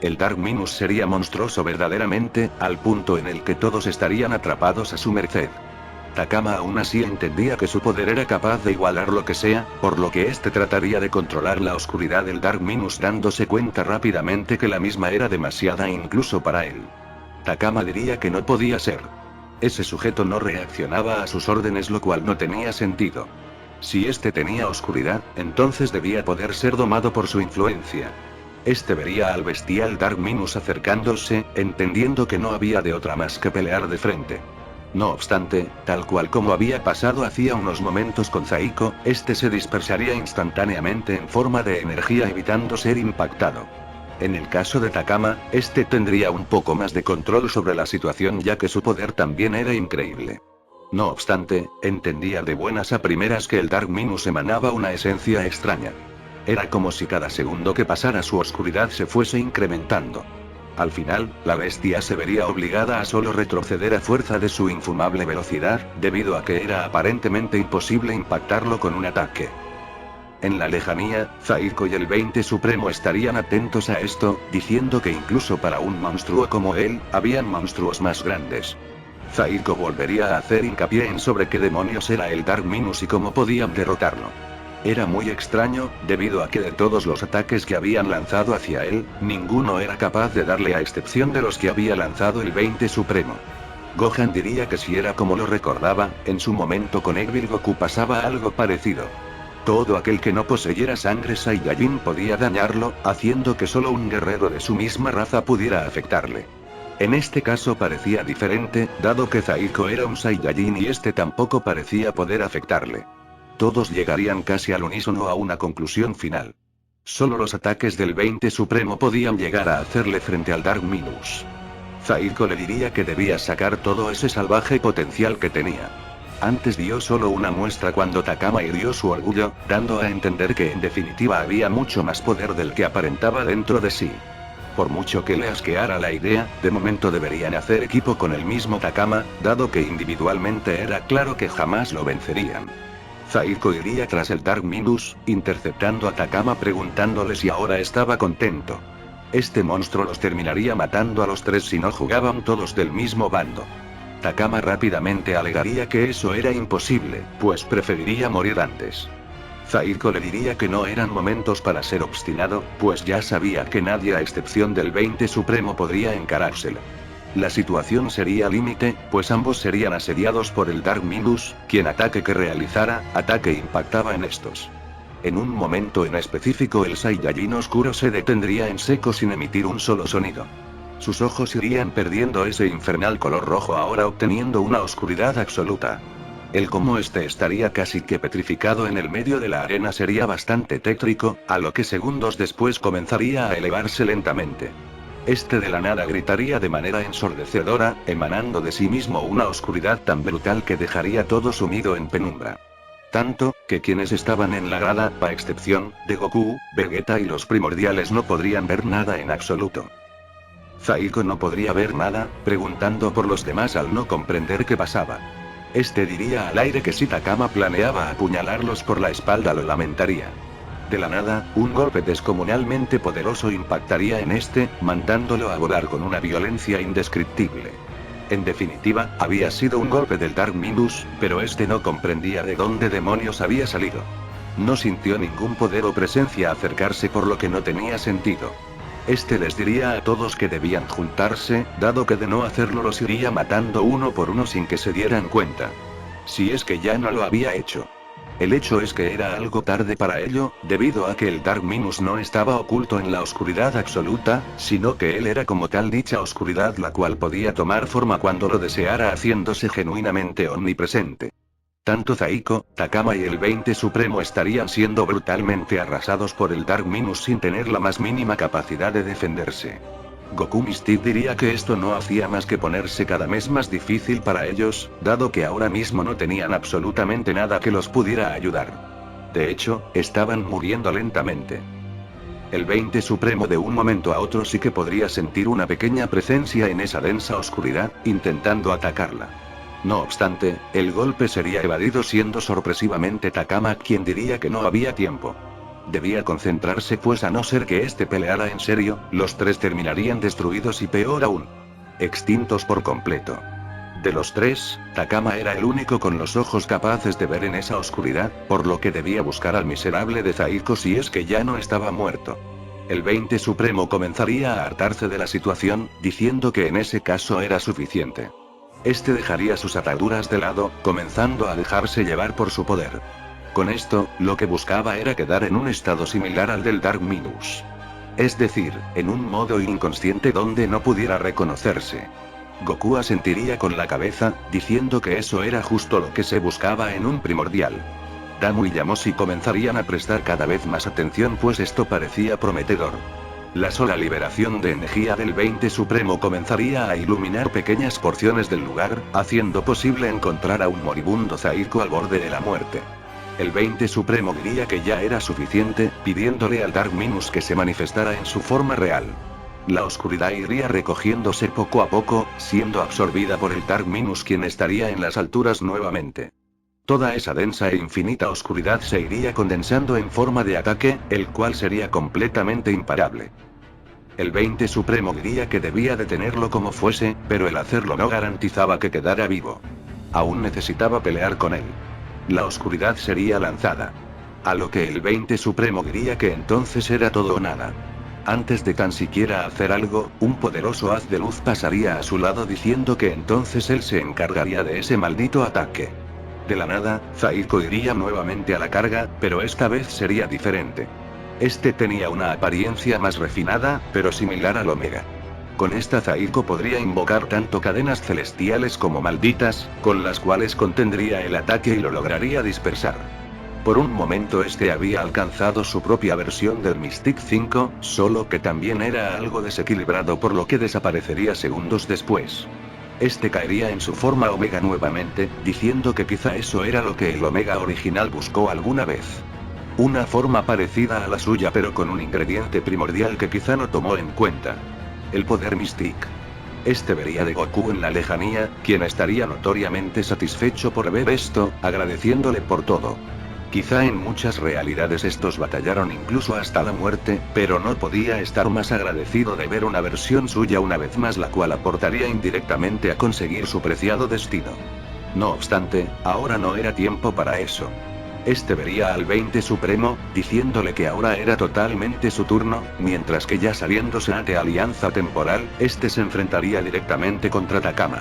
El Dark Minus sería monstruoso verdaderamente, al punto en el que todos estarían atrapados a su merced. Takama aún así entendía que su poder era capaz de igualar lo que sea, por lo que este trataría de controlar la oscuridad del Dark Minus dándose cuenta rápidamente que la misma era demasiada incluso para él. Takama diría que no podía ser. Ese sujeto no reaccionaba a sus órdenes, lo cual no tenía sentido. Si este tenía oscuridad, entonces debía poder ser domado por su influencia. Este vería al bestial Dark Minus acercándose, entendiendo que no había de otra más que pelear de frente. No obstante, tal cual como había pasado hacía unos momentos con Zaiko, este se dispersaría instantáneamente en forma de energía evitando ser impactado. En el caso de Takama, este tendría un poco más de control sobre la situación ya que su poder también era increíble. No obstante, entendía de buenas a primeras que el Dark Minus emanaba una esencia extraña. Era como si cada segundo que pasara su oscuridad se fuese incrementando. Al final, la bestia se vería obligada a solo retroceder a fuerza de su infumable velocidad, debido a que era aparentemente imposible impactarlo con un ataque. En la lejanía, Zaiko y el 20 Supremo estarían atentos a esto, diciendo que incluso para un monstruo como él, habían monstruos más grandes. Zaiko volvería a hacer hincapié en sobre qué demonios era el Dark Minus y cómo podían derrotarlo. Era muy extraño, debido a que de todos los ataques que habían lanzado hacia él, ninguno era capaz de darle a excepción de los que había lanzado el 20 Supremo. Gohan diría que si era como lo recordaba, en su momento con Evil Goku pasaba algo parecido. Todo aquel que no poseyera sangre Saiyajin podía dañarlo, haciendo que solo un guerrero de su misma raza pudiera afectarle. En este caso parecía diferente, dado que Zaiko era un Saiyajin y este tampoco parecía poder afectarle. Todos llegarían casi al unísono a una conclusión final. Solo los ataques del 20 Supremo podían llegar a hacerle frente al Dark Minus. Zaiko le diría que debía sacar todo ese salvaje potencial que tenía. Antes dio solo una muestra cuando Takama hirió su orgullo, dando a entender que en definitiva había mucho más poder del que aparentaba dentro de sí. Por mucho que le asqueara la idea, de momento deberían hacer equipo con el mismo Takama, dado que individualmente era claro que jamás lo vencerían. Zaiko iría tras el Dark Minus, interceptando a Takama preguntándole si ahora estaba contento. Este monstruo los terminaría matando a los tres si no jugaban todos del mismo bando. Takama rápidamente alegaría que eso era imposible, pues preferiría morir antes. Zaiko le diría que no eran momentos para ser obstinado, pues ya sabía que nadie a excepción del 20 Supremo podría encarárselo. La situación sería límite, pues ambos serían asediados por el Dark Minus, quien ataque que realizara, ataque impactaba en estos. En un momento en específico el Saiyajin oscuro se detendría en seco sin emitir un solo sonido. Sus ojos irían perdiendo ese infernal color rojo ahora obteniendo una oscuridad absoluta. El como este estaría casi que petrificado en el medio de la arena sería bastante tétrico, a lo que segundos después comenzaría a elevarse lentamente. Este de la nada gritaría de manera ensordecedora, emanando de sí mismo una oscuridad tan brutal que dejaría todo sumido en penumbra. Tanto, que quienes estaban en la grada, a excepción de Goku, Vegeta y los primordiales no podrían ver nada en absoluto. Zaiko no podría ver nada, preguntando por los demás al no comprender qué pasaba. Este diría al aire que si Takama planeaba apuñalarlos por la espalda lo lamentaría. De la nada, un golpe descomunalmente poderoso impactaría en este, mandándolo a volar con una violencia indescriptible. En definitiva, había sido un golpe del Dark Minus, pero este no comprendía de dónde demonios había salido. No sintió ningún poder o presencia acercarse por lo que no tenía sentido. Este les diría a todos que debían juntarse, dado que de no hacerlo los iría matando uno por uno sin que se dieran cuenta. Si es que ya no lo había hecho. El hecho es que era algo tarde para ello, debido a que el Dark Minus no estaba oculto en la oscuridad absoluta, sino que él era como tal dicha oscuridad la cual podía tomar forma cuando lo deseara haciéndose genuinamente omnipresente. Tanto Zaiko, Takama y el 20 Supremo estarían siendo brutalmente arrasados por el Dark Minus sin tener la más mínima capacidad de defenderse. Goku Mystic diría que esto no hacía más que ponerse cada vez más difícil para ellos, dado que ahora mismo no tenían absolutamente nada que los pudiera ayudar. De hecho, estaban muriendo lentamente. El 20 Supremo de un momento a otro sí que podría sentir una pequeña presencia en esa densa oscuridad, intentando atacarla. No obstante, el golpe sería evadido siendo sorpresivamente Takama quien diría que no había tiempo. Debía concentrarse pues a no ser que este peleara en serio, los tres terminarían destruidos y peor aún, extintos por completo. De los tres, Takama era el único con los ojos capaces de ver en esa oscuridad, por lo que debía buscar al miserable de Zaiko si es que ya no estaba muerto. El 20 Supremo comenzaría a hartarse de la situación, diciendo que en ese caso era suficiente. Este dejaría sus ataduras de lado, comenzando a dejarse llevar por su poder. Con esto, lo que buscaba era quedar en un estado similar al del Dark Minus. Es decir, en un modo inconsciente donde no pudiera reconocerse. Goku asentiría con la cabeza, diciendo que eso era justo lo que se buscaba en un primordial. Damu y Yamoshi comenzarían a prestar cada vez más atención pues esto parecía prometedor. La sola liberación de energía del 20 Supremo comenzaría a iluminar pequeñas porciones del lugar, haciendo posible encontrar a un moribundo Zaiko al borde de la muerte. El 20 Supremo diría que ya era suficiente, pidiéndole al Dark Minus que se manifestara en su forma real. La oscuridad iría recogiéndose poco a poco, siendo absorbida por el Dark Minus quien estaría en las alturas nuevamente. Toda esa densa e infinita oscuridad se iría condensando en forma de ataque, el cual sería completamente imparable. El 20 Supremo diría que debía detenerlo como fuese, pero el hacerlo no garantizaba que quedara vivo. Aún necesitaba pelear con él. La oscuridad sería lanzada. A lo que el 20 Supremo diría que entonces era todo o nada. Antes de tan siquiera hacer algo, un poderoso haz de luz pasaría a su lado diciendo que entonces él se encargaría de ese maldito ataque. De la nada, Zaiko iría nuevamente a la carga, pero esta vez sería diferente. Este tenía una apariencia más refinada, pero similar al Omega. Con esta Zaiko podría invocar tanto cadenas celestiales como malditas, con las cuales contendría el ataque y lo lograría dispersar. Por un momento este había alcanzado su propia versión del Mystic 5, solo que también era algo desequilibrado por lo que desaparecería segundos después. Este caería en su forma Omega nuevamente, diciendo que quizá eso era lo que el Omega original buscó alguna vez. Una forma parecida a la suya pero con un ingrediente primordial que quizá no tomó en cuenta. El poder Mystic. Este vería de Goku en la lejanía, quien estaría notoriamente satisfecho por ver esto, agradeciéndole por todo. Quizá en muchas realidades estos batallaron incluso hasta la muerte, pero no podía estar más agradecido de ver una versión suya una vez más la cual aportaría indirectamente a conseguir su preciado destino. No obstante, ahora no era tiempo para eso. Este vería al 20 Supremo, diciéndole que ahora era totalmente su turno, mientras que ya saliéndose ante alianza temporal, este se enfrentaría directamente contra Takama.